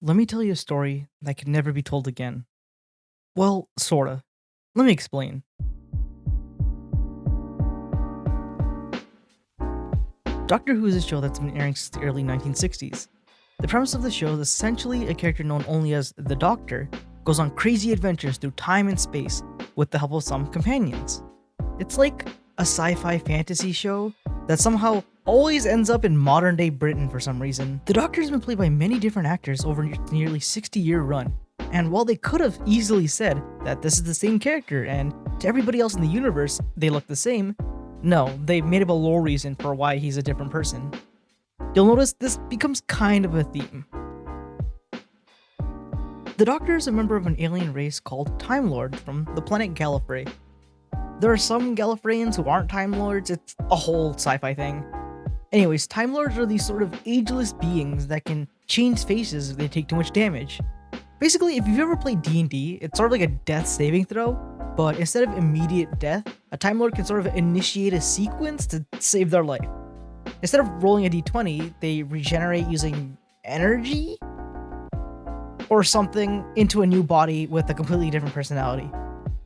Let me tell you a story that could never be told again. Well, sorta. Let me explain. Doctor Who is a show that's been airing since the early 1960s. The premise of the show is essentially a character known only as the Doctor goes on crazy adventures through time and space with the help of some companions. It's like a sci-fi fantasy show that somehow always ends up in modern day Britain for some reason. The Doctor has been played by many different actors over nearly 60-year run, and while they could have easily said that this is the same character and to everybody else in the universe they look the same, no, they made up a lore reason for why he's a different person. You'll notice this becomes kind of a theme. The Doctor is a member of an alien race called Time Lords from the planet Gallifrey. There are some Gallifreyans who aren't Time Lords, it's a whole sci-fi thing. Anyways, Time Lords are these sort of ageless beings that can change faces if they take too much damage. Basically, if you've ever played D&D, it's sort of like a death saving throw, but instead of immediate death, a Time Lord can sort of initiate a sequence to save their life. Instead of rolling a d20, they regenerate using energy? Or something into a new body with a completely different personality.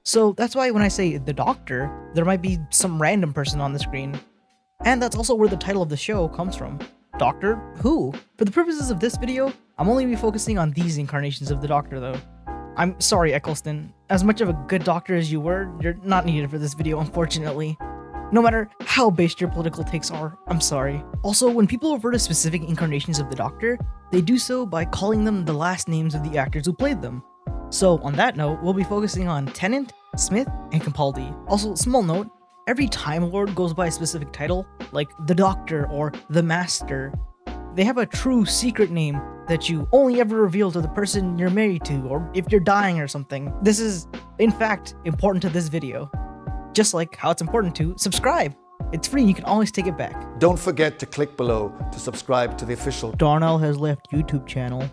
So that's why when I say the Doctor, there might be some random person on the screen. And that's also where the title of the show comes from. Doctor Who? For the purposes of this video, I'm only be focusing on these incarnations of the Doctor though. I'm sorry, Eccleston. As much of a good doctor as you were, you're not needed for this video, unfortunately. No matter how based your political takes are, I'm sorry. Also, when people refer to specific incarnations of the Doctor, they do so by calling them the last names of the actors who played them. So on that note, we'll be focusing on Tennant, Smith, and Capaldi. Also, small note, every Time Lord goes by a specific title, like the Doctor or the Master. They have a true secret name that you only ever reveal to the person you're married to, or if you're dying or something. This is, in fact, important to this video. Just like how it's important to subscribe. It's free and you can always take it back. Don't forget to click below to subscribe to the official Darnell has left YouTube channel.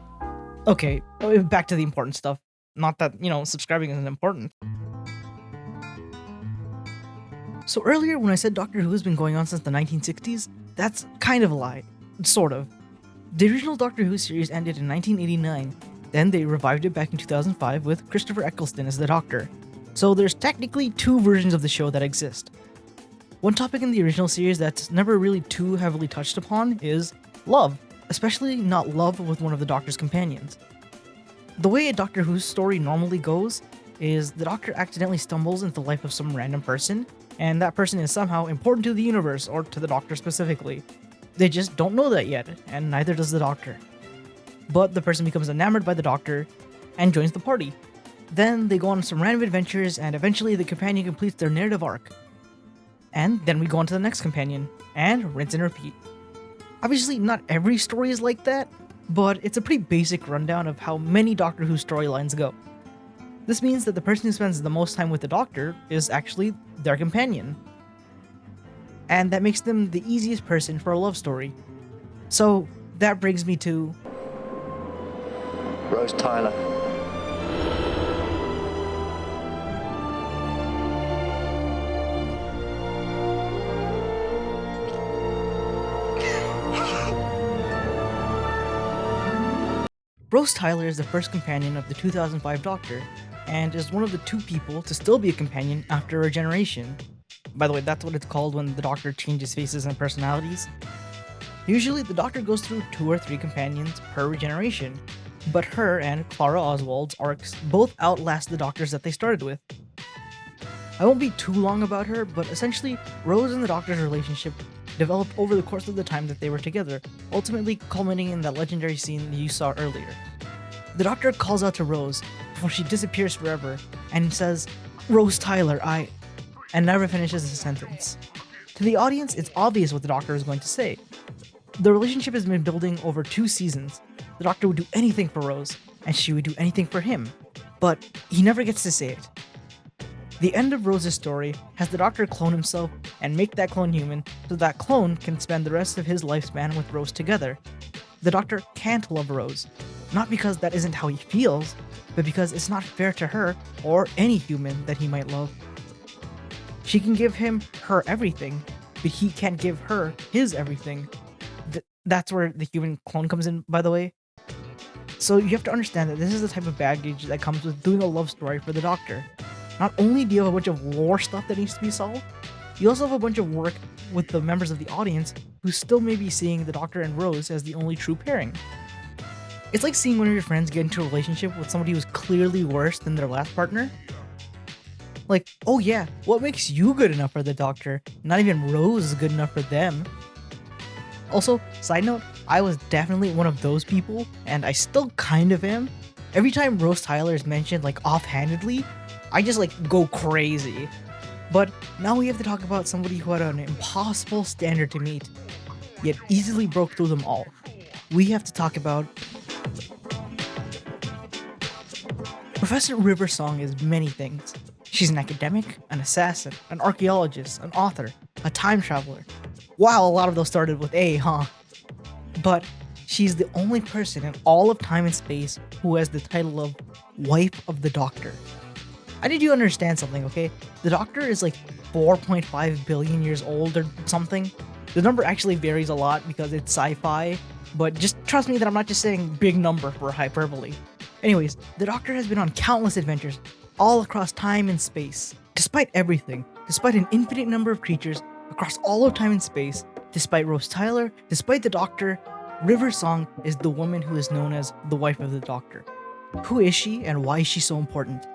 Okay, back to the important stuff. Not that, subscribing isn't important. So earlier when I said Doctor Who has been going on since the 1960s, that's kind of a lie. Sort of. The original Doctor Who series ended in 1989, then they revived it back in 2005 with Christopher Eccleston as the Doctor. So there's technically two versions of the show that exist. One topic in the original series that's never really too heavily touched upon is love, especially not love with one of the Doctor's companions. The way a Doctor Who story normally goes is the Doctor accidentally stumbles into the life of some random person, and that person is somehow important to the universe, or to the Doctor specifically. They just don't know that yet, and neither does the Doctor. But the person becomes enamored by the Doctor and joins the party. Then they go on some random adventures, and eventually the companion completes their narrative arc. And then we go on to the next companion, and rinse and repeat. Obviously, not every story is like that, but it's a pretty basic rundown of how many Doctor Who storylines go. This means that the person who spends the most time with the Doctor is actually their companion. And that makes them the easiest person for a love story. So that brings me to Rose Tyler. Rose Tyler is the first companion of the 2005 Doctor, and is one of the two people to still be a companion after regeneration. By the way, that's what it's called when the Doctor changes faces and personalities. Usually, the Doctor goes through 2 or 3 companions per regeneration, but her and Clara Oswald's arcs both outlast the Doctors that they started with. I won't be too long about her, but essentially, Rose and the Doctor's relationship developed over the course of the time that they were together, ultimately culminating in that legendary scene you saw earlier. The Doctor calls out to Rose before she disappears forever and says, "Rose Tyler, and never finishes the sentence. To the audience, it's obvious what the Doctor is going to say. The relationship has been building over 2 seasons. The Doctor would do anything for Rose, and she would do anything for him, but he never gets to say it. The end of Rose's story has the Doctor clone himself and make that clone human so that clone can spend the rest of his lifespan with Rose together. The Doctor can't love Rose, not because that isn't how he feels, but because it's not fair to her or any human that he might love. She can give him her everything, but he can't give her his everything. That's where the human clone comes in, by the way. So you have to understand that this is the type of baggage that comes with doing a love story for the Doctor. Not only do you have a bunch of lore stuff that needs to be solved, you also have a bunch of work with the members of the audience who still may be seeing the Doctor and Rose as the only true pairing. It's like seeing one of your friends get into a relationship with somebody who's clearly worse than their last partner. Like, oh yeah, what makes you good enough for the Doctor? Not even Rose is good enough for them. Also, side note, I was definitely one of those people, and I still kind of am. Every time Rose Tyler is mentioned like offhandedly, I just like go crazy. But now we have to talk about somebody who had an impossible standard to meet, yet easily broke through them all. We have to talk about Professor Riversong is many things. She's an academic, an assassin, an archaeologist, an author, a time traveler. Wow, a lot of those started with A, huh? But she's the only person in all of time and space who has the title of Wife of the Doctor. I need you to understand something, okay? The Doctor is like 4.5 billion years old or something. The number actually varies a lot because it's sci-fi, but just trust me that I'm not just saying big number for hyperbole. Anyways, the Doctor has been on countless adventures all across time and space. Despite everything, despite an infinite number of creatures across all of time and space, despite Rose Tyler, despite the Doctor, Riversong is the woman who is known as the Wife of the Doctor. Who is she and why is she so important?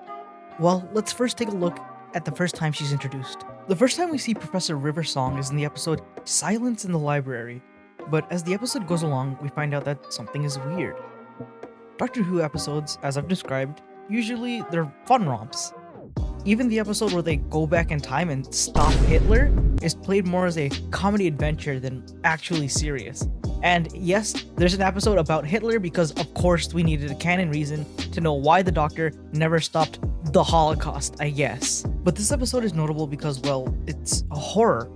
Well, let's first take a look at the first time she's introduced. The first time we see Professor Riversong is in the episode Silence in the Library, but as the episode goes along, we find out that something is weird. Doctor Who episodes, as I've described, usually they're fun romps. Even the episode where they go back in time and stop Hitler is played more as a comedy adventure than actually serious. And yes, there's an episode about Hitler because of course we needed a canon reason to know why the Doctor never stopped the Holocaust, I guess. But this episode is notable because, well, it's a horror.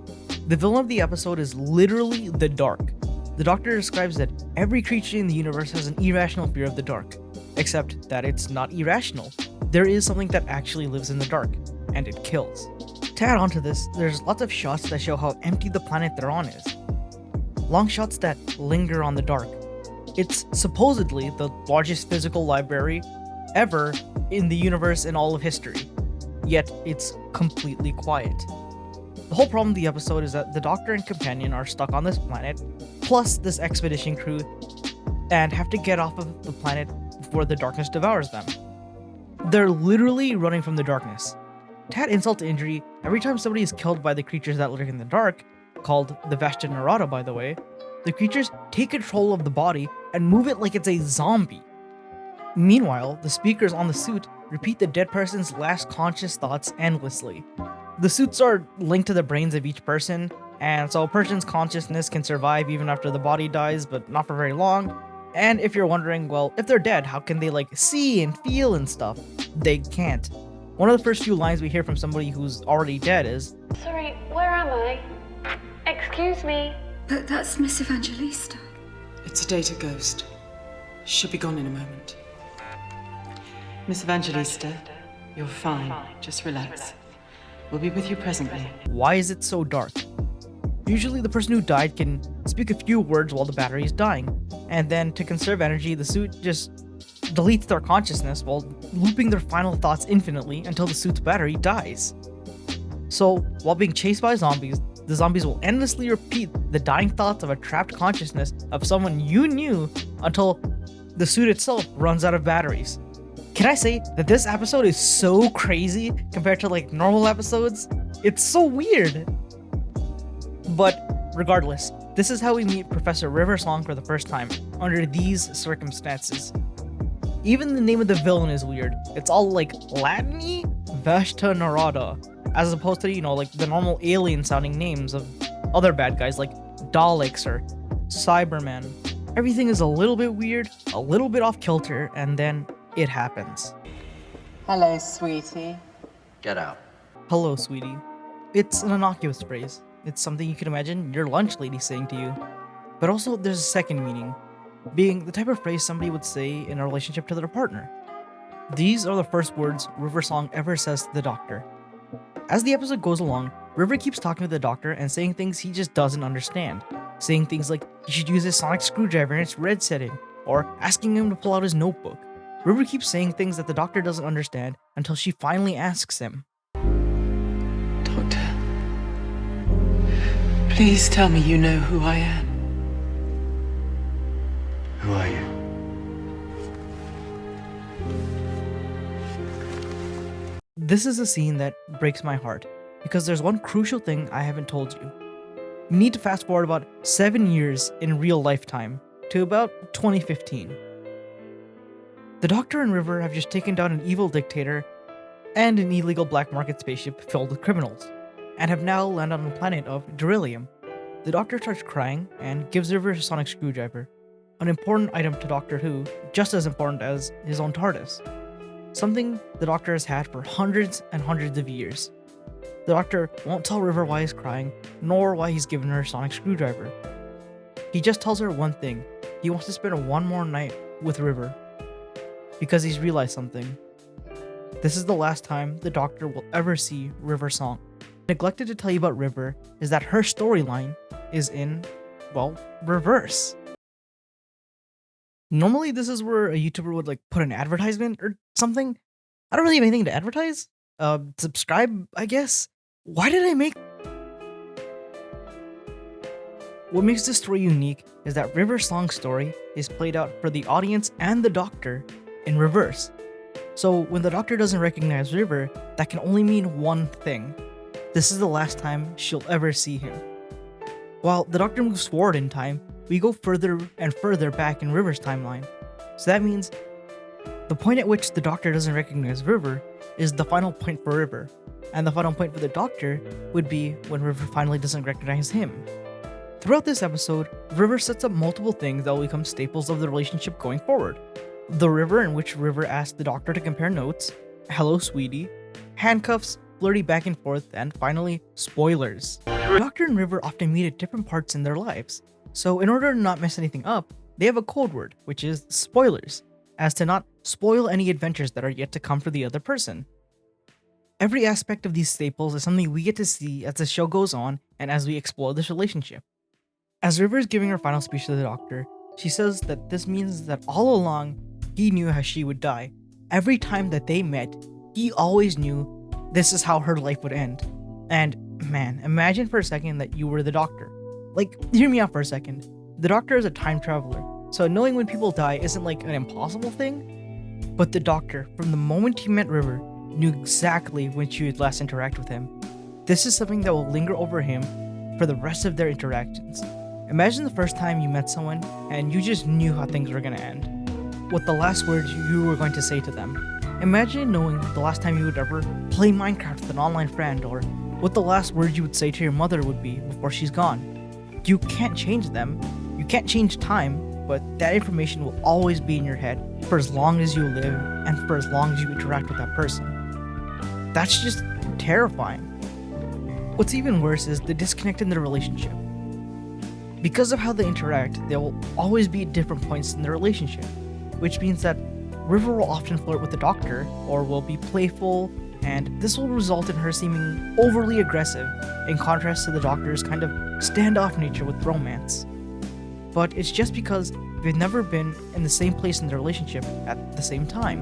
The villain of the episode is literally the dark. The Doctor describes that every creature in the universe has an irrational fear of the dark, except that it's not irrational. There is something that actually lives in the dark, and it kills. To add on to this, there's lots of shots that show how empty the planet they're on is. Long shots that linger on the dark. It's supposedly the largest physical library ever in the universe in all of history, yet it's completely quiet. The whole problem of the episode is that the Doctor and companion are stuck on this planet, plus this expedition crew, and have to get off of the planet before the darkness devours them. They're literally running from the darkness. To add insult to injury, every time somebody is killed by the creatures that lurk in the dark, called the Vashta Nerada by the way, the creatures take control of the body and move it like it's a zombie. Meanwhile, the speakers on the suit repeat the dead person's last conscious thoughts endlessly. The suits are linked to the brains of each person, and so a person's consciousness can survive even after the body dies, but not for very long. And if you're wondering, well, if they're dead, how can they see and feel and stuff? They can't. One of the first few lines we hear from somebody who's already dead is, "Sorry, where am I? Excuse me." That's Miss Evangelista. It's a data ghost. She'll be gone in a moment. Miss Evangelista, you're fine. Just relax. We'll be with you presently. why is it so dark? Usually the person who died can speak a few words while the battery is dying, and then to conserve energy, the suit just deletes their consciousness while looping their final thoughts infinitely until the suit's battery dies. So, while being chased by zombies, the zombies will endlessly repeat the dying thoughts of a trapped consciousness of someone you knew until the suit itself runs out of batteries. Can I say that this episode is so crazy compared to normal episodes? It's so weird. But regardless, this is how we meet Professor Riversong for the first time, under these circumstances. Even the name of the villain is weird. It's all Latin-y? Vashta Nerada, as opposed to, the normal alien-sounding names of other bad guys like Daleks or Cybermen. Everything is a little bit weird, a little bit off-kilter, and then it happens. Hello, sweetie. Get out. Hello, sweetie. It's an innocuous phrase. It's something you can imagine your lunch lady saying to you. But also, there's a second meaning, being the type of phrase somebody would say in a relationship to their partner. These are the first words Riversong ever says to the Doctor. As the episode goes along, River keeps talking to the Doctor and saying things he just doesn't understand. Saying things like he should use his sonic screwdriver in its red setting, or asking him to pull out his notebook. River keeps saying things that the doctor doesn't understand until she finally asks him. Doctor, please tell me you know who I am. Who are you? This is a scene that breaks my heart, because there's one crucial thing I haven't told you. You need to fast forward about 7 years in real lifetime to about 2015. The Doctor and River have just taken down an evil dictator and an illegal black market spaceship filled with criminals, and have now landed on the planet of Beryllium. The Doctor starts crying and gives River a sonic screwdriver, an important item to Doctor Who, just as important as his own TARDIS. Something the Doctor has had for hundreds and hundreds of years. The Doctor won't tell River why he's crying, nor why he's given her a sonic screwdriver. He just tells her one thing: he wants to spend one more night with River, because he's realized something. This is the last time the Doctor will ever see River Song. Neglected to tell you about River is that her storyline is in, well, reverse. Normally this is where a YouTuber would put an advertisement or something. I don't really have anything to advertise. Subscribe, I guess. Why did I make... What makes this story unique is that River Song's story is played out for the audience and the Doctor in reverse. So when the Doctor doesn't recognize River, that can only mean one thing: this is the last time she'll ever see him. While the Doctor moves forward in time, we go further and further back in River's timeline. So that means the point at which the Doctor doesn't recognize River is the final point for River, and the final point for the Doctor would be when River finally doesn't recognize him. Throughout this episode, River sets up multiple things that will become staples of the relationship going forward. The river in which River asks the Doctor to compare notes, hello sweetie, handcuffs, flirty back and forth, and finally, spoilers. The Doctor and River often meet at different parts in their lives, so in order to not mess anything up, they have a code word, which is spoilers, as to not spoil any adventures that are yet to come for the other person. Every aspect of these staples is something we get to see as the show goes on and as we explore this relationship. As River is giving her final speech to the Doctor, she says that this means that all along, he knew how she would die. Every time that they met, he always knew this is how her life would end. And man, imagine for a second that you were the Doctor. Hear me out for a second. The Doctor is a time traveler, so knowing when people die isn't an impossible thing. But the Doctor, from the moment he met River, knew exactly when she would last interact with him. This is something that will linger over him for the rest of their interactions. Imagine the first time you met someone and you just knew how things were going to end. What the last words you were going to say to them. Imagine knowing the last time you would ever play Minecraft with an online friend, or what the last words you would say to your mother would be before she's gone. You can't change them, you can't change time, but that information will always be in your head for as long as you live and for as long as you interact with that person. That's just terrifying. What's even worse is the disconnect in their relationship. Because of how they interact, they will always be at different points in their relationship, which means that River will often flirt with the Doctor, or will be playful, and this will result in her seeming overly aggressive, in contrast to the Doctor's kind of standoff nature with romance. But it's just because they've never been in the same place in their relationship at the same time.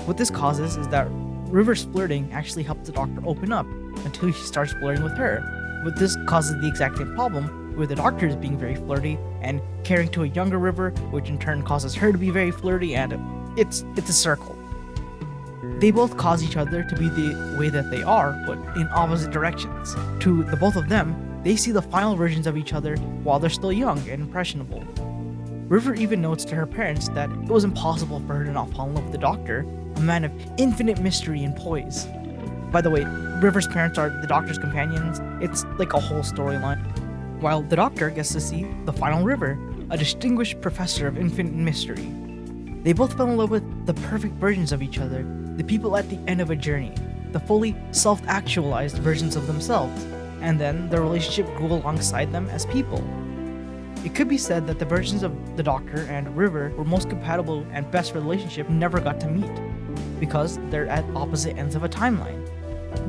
What this causes is that River's flirting actually helps the Doctor open up until he starts flirting with her. But this causes the exact same problem where the Doctor is being very flirty and caring to a younger River, which in turn causes her to be very flirty, and it's a circle. They both cause each other to be the way that they are, but in opposite directions. To the both of them, they see the final versions of each other while they're still young and impressionable. River even notes to her parents that it was impossible for her to not fall in love with the Doctor, a man of infinite mystery and poise. By the way, River's parents are the Doctor's companions. It's a whole storyline. While the Doctor gets to see the final River, a distinguished professor of infinite mystery. They both fell in love with the perfect versions of each other, the people at the end of a journey, the fully self-actualized versions of themselves, and then their relationship grew alongside them as people. It could be said that the versions of the Doctor and River were most compatible and best for the relationship never got to meet, because they're at opposite ends of a timeline.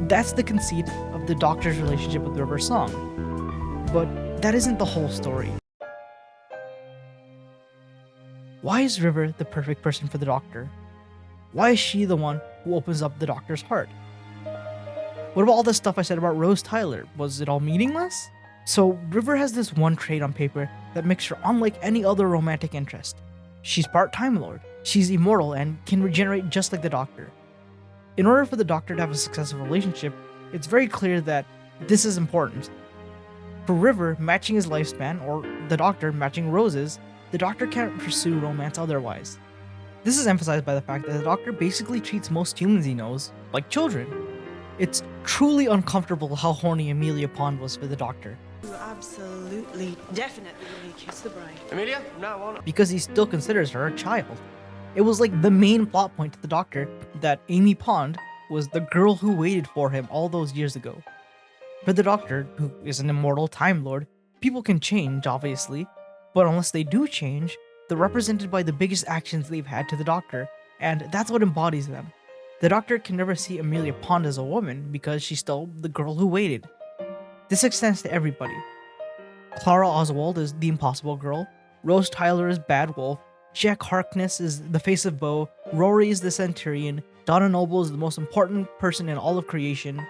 That's the conceit of the Doctor's relationship with River Song. But that isn't the whole story. Why is River the perfect person for the Doctor? Why is she the one who opens up the Doctor's heart? What about all the stuff I said about Rose Tyler? Was it all meaningless? So River has this one trait on paper that makes her unlike any other romantic interest. She's part Time Lord. She's immortal and can regenerate just like the Doctor. In order for the Doctor to have a successful relationship, it's very clear that this is important. For River matching his lifespan, or the Doctor matching Rose's, the Doctor can't pursue romance otherwise. This is emphasized by the fact that the Doctor basically treats most humans he knows like children. It's truly uncomfortable how horny Amelia Pond was for the Doctor. Absolutely, definitely kiss the bride. Amelia? No, on. Because he still considers her a child. It was like the main plot point to the Doctor that Amy Pond was the girl who waited for him all those years ago. For the Doctor, who is an immortal Time Lord, people can change, obviously, but unless they do change, they're represented by the biggest actions they've had to the Doctor, and that's what embodies them. The Doctor can never see Amelia Pond as a woman because she's still the girl who waited. This extends to everybody. Clara Oswald is the impossible girl, Rose Tyler is Bad Wolf, Jack Harkness is the face of Bo, Rory is the Centurion, Donna Noble is the most important person in all of creation.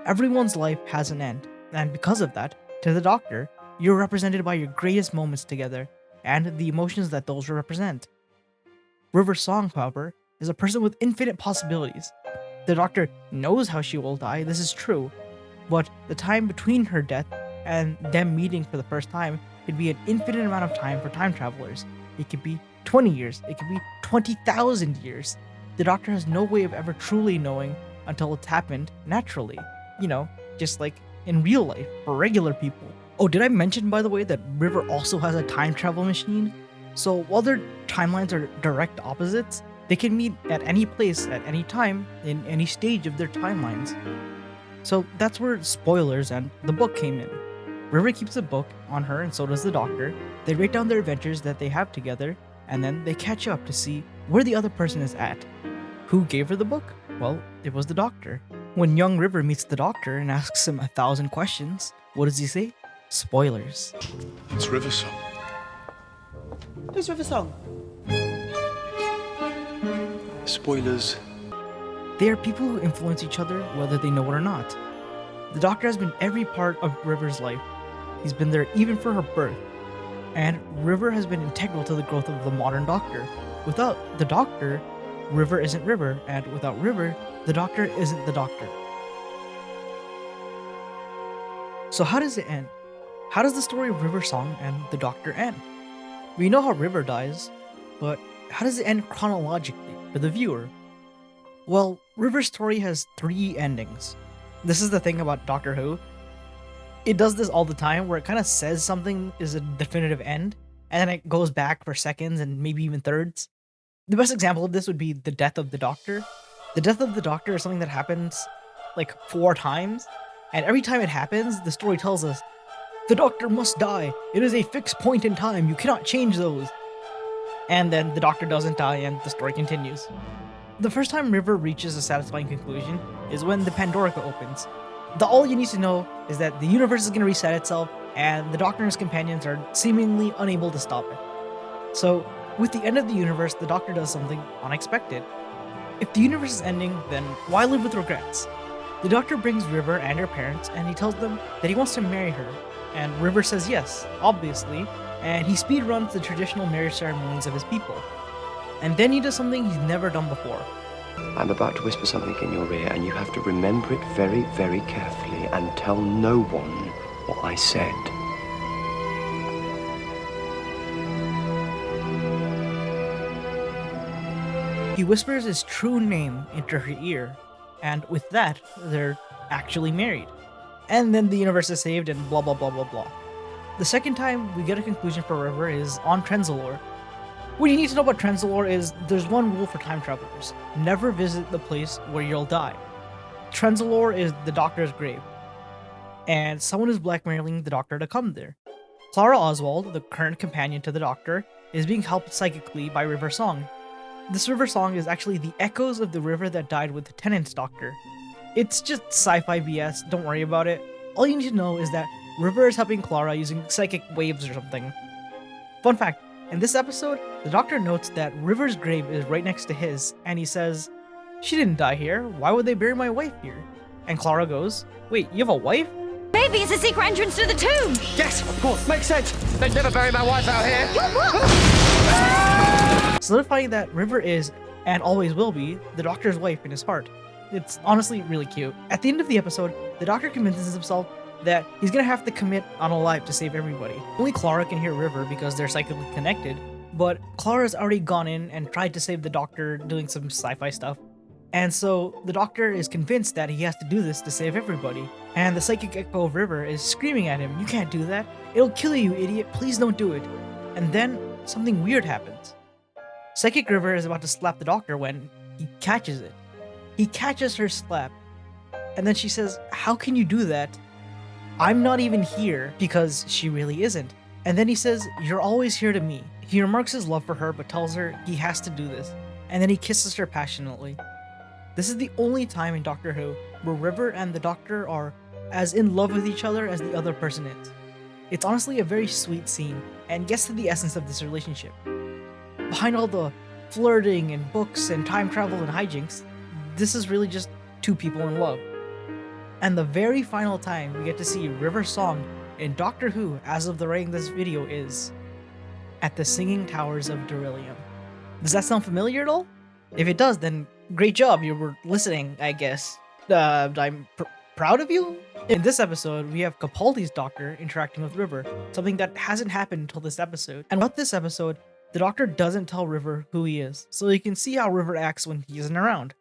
Everyone's life has an end, and because of that, to the Doctor, you're represented by your greatest moments together, and the emotions that those represent. River Song, however, is a person with infinite possibilities. The Doctor knows how she will die, this is true, but the time between her death and them meeting for the first time could be an infinite amount of time for time travelers. It could be 20 years, it could be 20,000 years. The Doctor has no way of ever truly knowing until it's happened naturally. You know, just like in real life, for regular people. Oh, did I mention, by the way, that River also has a time travel machine? So while their timelines are direct opposites, they can meet at any place at any time in any stage of their timelines. So that's where spoilers and the book came in. River keeps a book on her and so does the Doctor. They write down their adventures that they have together, and then they catch up to see where the other person is at. Who gave her the book? Well, it was the Doctor. When young River meets the Doctor and asks him 1,000 questions, what does he say? Spoilers. It's River Song. Who's River Song? Spoilers. They are people who influence each other whether they know it or not. The Doctor has been every part of River's life. He's been there even for her birth. And River has been integral to the growth of the modern Doctor. Without the Doctor, River isn't River, and without River, the Doctor isn't the Doctor. So how does it end? How does the story of River Song and the Doctor end? We know how River dies, but how does it end chronologically for the viewer? Well, River's story has 3 endings. This is the thing about Doctor Who. It does this all the time where it kind of says something is a definitive end, and then it goes back for seconds and maybe even thirds. The best example of this would be the death of the Doctor. The death of the Doctor is something that happens like 4 times, and every time it happens, the story tells us, the Doctor must die. It is a fixed point in time. You cannot change those. And then the Doctor doesn't die and the story continues. The first time River reaches a satisfying conclusion is when the Pandorica opens. All you need to know is that the universe is going to reset itself, and the Doctor and his companions are seemingly unable to stop it. So, with the end of the universe, the Doctor does something unexpected. If the universe is ending, then why live with regrets? The Doctor brings River and her parents, and he tells them that he wants to marry her. And River says yes, obviously, and he speedruns the traditional marriage ceremonies of his people. And then he does something he's never done before. I'm about to whisper something in your ear, and you have to remember it very, very carefully and tell no one what I said. He whispers his true name into her ear, and with that, they're actually married. And then the universe is saved and blah blah blah blah blah. The second time we get a conclusion for River is on Trenzalore. What you need to know about Trenzalore is there's one rule for time travelers. Never visit the place where you'll die. Trenzalore is the Doctor's grave, and someone is blackmailing the Doctor to come there. Clara Oswald, the current companion to the Doctor, is being helped psychically by River Song. This River Song is actually the echoes of the river that died with Tennant's Doctor. It's just sci-fi BS, don't worry about it. All you need to know is that River is helping Clara using psychic waves or something. Fun fact, In this episode, the doctor notes that River's grave is right next to his, and he says, "She didn't die here. Why would they bury my wife here?" And Clara goes, "Wait, you have a wife?" Maybe it's a secret entrance to the tomb! Yes, of course, makes sense. They'd never bury my wife out here. Solidifying that River is, and always will be, the doctor's wife in his heart. It's honestly really cute. At the end of the episode, the doctor convinces himself that he's gonna have to commit unalive to save everybody. Only Clara can hear River because they're psychically connected, but Clara's already gone in and tried to save the doctor doing some sci-fi stuff. And so the doctor is convinced that he has to do this to save everybody. And the psychic echo of River is screaming at him, "You can't do that. It'll kill you, idiot. Please don't do it." And then something weird happens. Psychic River is about to slap the doctor when he catches it. He catches her slap. And then she says, "How can you do that? I'm not even here," because she really isn't. And then he says, "You're always here to me." He remarks his love for her but tells her he has to do this. And then he kisses her passionately. This is the only time in Doctor Who where River and the Doctor are as in love with each other as the other person is. It's honestly a very sweet scene and gets to the essence of this relationship. Behind all the flirting and books and time travel and hijinks, this is really just two people in love. And the very final time we get to see River's song in Doctor Who as of the writing of this video is at the Singing Towers of Darillium. Does that sound familiar at all? If it does, then great job, you were listening, I guess. I'm proud of you? In this episode, we have Capaldi's Doctor interacting with River, something that hasn't happened until this episode. And about this episode, the Doctor doesn't tell River who he is, so you can see how River acts when he isn't around.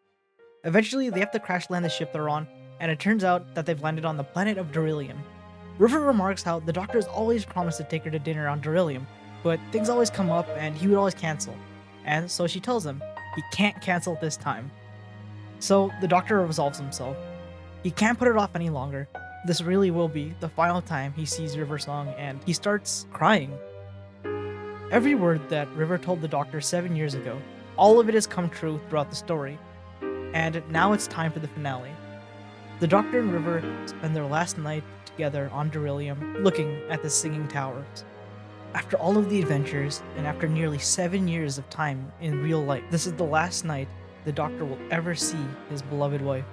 Eventually, they have to crash land the ship they're on, and it turns out that they've landed on the planet of Darillium. River remarks how the Doctor has always promised to take her to dinner on Darillium, but things always come up and he would always cancel. And so she tells him he can't cancel this time. So the Doctor resolves himself. He can't put it off any longer. This really will be the final time he sees River's song, and he starts crying. Every word that River told the Doctor 7 years ago, all of it has come true throughout the story. And now it's time for the finale. The Doctor and River spend their last night together on Darillium, looking at the Singing Towers. After all of the adventures, and after nearly 7 years of time in real life, this is the last night the Doctor will ever see his beloved wife.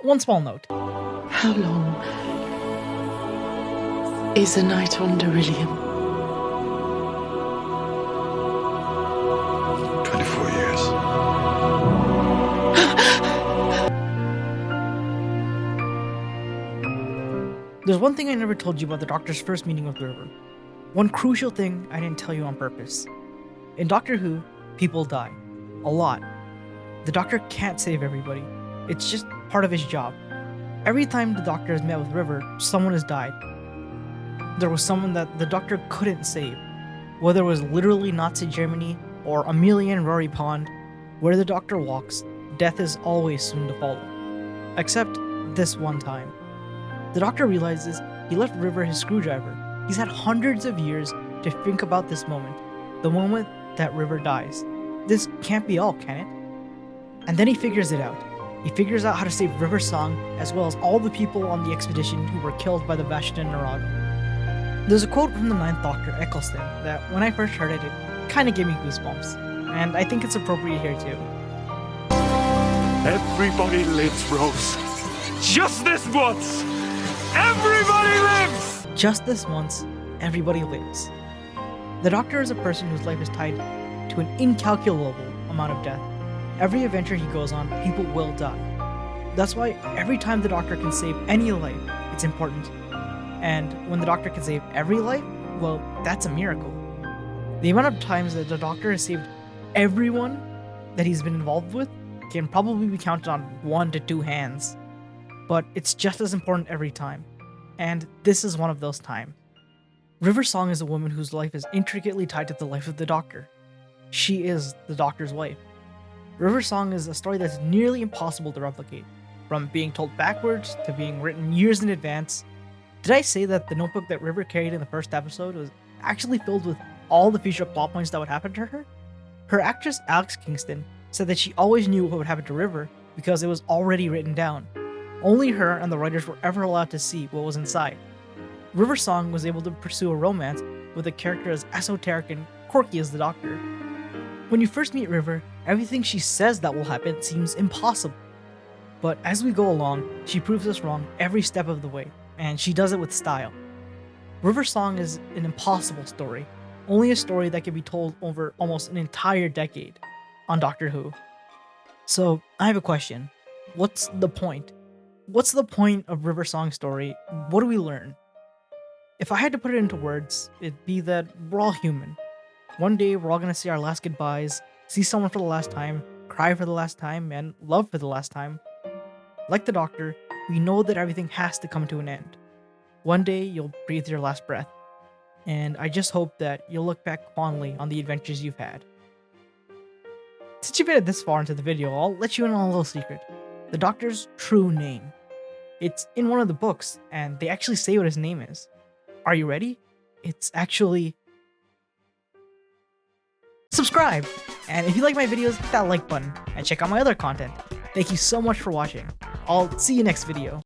One small note. How long is a night on Darillium? 24 years. There's one thing I never told you about the Doctor's first meeting with River. One crucial thing I didn't tell you on purpose. In Doctor Who, people die. A lot. The Doctor can't save everybody. It's just part of his job. Every time the Doctor has met with River, someone has died. There was someone that the Doctor couldn't save. Whether it was literally Nazi Germany or Amelia and Rory Pond, where the Doctor walks, death is always soon to follow. Except this one time. The Doctor realizes he left River his screwdriver. He's had hundreds of years to think about this moment. The moment that River dies. This can't be all, can it? And then he figures it out. He figures out how to save River's song, as well as all the people on the expedition who were killed by the Vashta Narada. There's a quote from the Ninth Doctor, Eccleston, that when I first heard it, it kinda gave me goosebumps. And I think it's appropriate here too. Everybody lives, Rose. Just this once. Everybody lives! Just this once, everybody lives. The Doctor is a person whose life is tied to an incalculable amount of death. Every adventure he goes on, people will die. That's why every time the Doctor can save any life, it's important. And when the Doctor can save every life, well, that's a miracle. The amount of times that the Doctor has saved everyone that he's been involved with can probably be counted on 1 to 2 hands. But it's just as important every time. And this is one of those times. River Song is a woman whose life is intricately tied to the life of the Doctor. She is the Doctor's wife. River Song is a story that's nearly impossible to replicate, from being told backwards to being written years in advance. Did I say that the notebook that River carried in the first episode was actually filled with all the future plot points that would happen to her? Her actress Alex Kingston said that she always knew what would happen to River because it was already written down. Only her and the writers were ever allowed to see what was inside. River Song was able to pursue a romance with a character as esoteric and quirky as the Doctor. When you first meet River, everything she says that will happen seems impossible. But as we go along, she proves us wrong every step of the way, and she does it with style. River Song is an impossible story, only a story that can be told over almost an entire decade on Doctor Who. So, I have a question. What's the point? What's the point of River Song's story? What do we learn? If I had to put it into words, it'd be that we're all human. One day we're all gonna say our last goodbyes, see someone for the last time, cry for the last time, and love for the last time. Like the Doctor, we know that everything has to come to an end. One day you'll breathe your last breath, and I just hope that you'll look back fondly on the adventures you've had. Since you made it this far into the video, I'll let you in on a little secret. The Doctor's true name. It's in one of the books, and they actually say what his name is. Are you ready? It's actually... subscribe! And if you like my videos, hit that like button, and check out my other content. Thank you so much for watching. I'll see you next video.